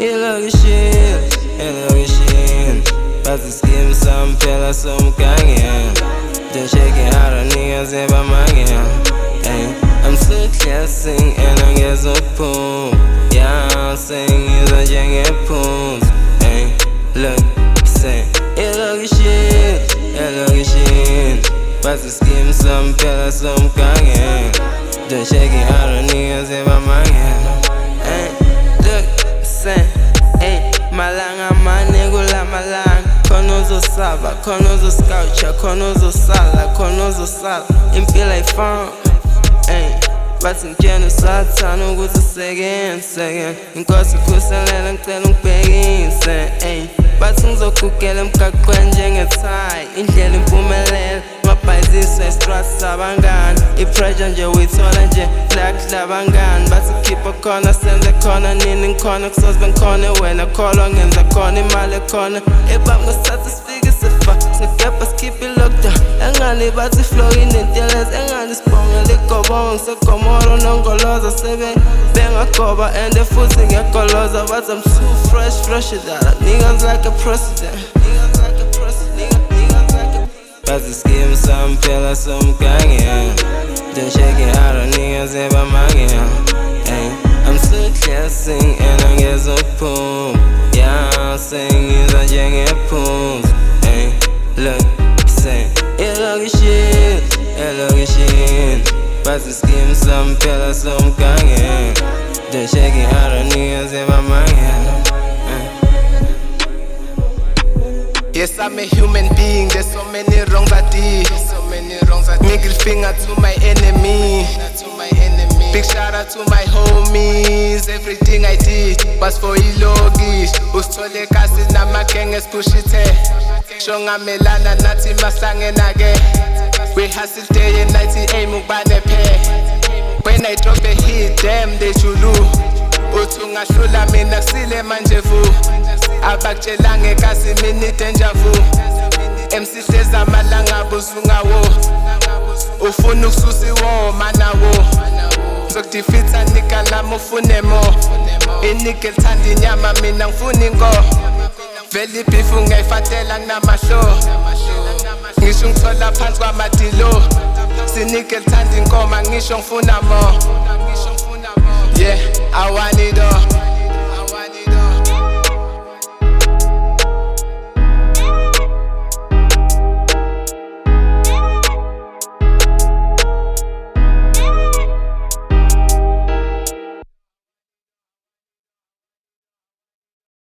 ilokishini basiskimi samphela somgangeni then shaking out a niggas ebamangeni. I'm so classing and angezophuma yeah sengizwa njengephunzi. Look say ilokishini basiskimi samphela somgangeni then shaking out a niggas ebamangeni. Look say malanga mane kula malanga khona uzosaba khona uzoscoucha khona uzosala khona uzosala impilo ayifana bathi ngitshena usathana ukuthi usekeni inkosi ikhuselela ngicela ungibhekise bathi ngizogugela emgaqweni njengethayi indlela impumelelo ngabhayiziswa istrats sabangani ipressure nje uyithola nje la bangani bathi khipha khona senze khona nini ngikhona kusoze ngikhona wena kholwa ngenza khona imali ekhona ebam ngesithatha sifike sifa singebha sikhiphe lockdown engani bathi flow inentelezi engani sibongela igobongo ngisegomoro nongoloza sebe bengagoba and futhi ngiyagoloza bathi I'm too fresh dala niggas like a president basiskimi samphela somgangeni then shaking out a niggas ebamangeni. I'm so classing and angezophuma yeah sengizwa njengephunzi. Look say ilokishini basiskimi samphela somgangeni then shaking out a niggas ebamangeni. Yes, I'm a human being, there's so many wrongs I did. Middle finger to my enemy. Big shout out to my homies. Everything I did was for ilogish. Usithole kasi namagenge spushithe. Shonga melana nathi mahlangena ke. We hustle day and night aim ukubane phe. When I drop a hit, damn they julu. Uthi ungahlula mina sile manje vu. Abakutshelange kasi mini danger vu. MC hleza amalanga busungawo. Ufuna ukususa iwo manawo. Ngizokudefeata nigga lami ufune more. Inigga elithanda inyama mina ngifuna inko. Vele ibhifu ngiyayifatela nginamahlo. Ngisho ngithola phansi kwamadilo. Sinigga elithanda inkoma ngisho ngifuna more.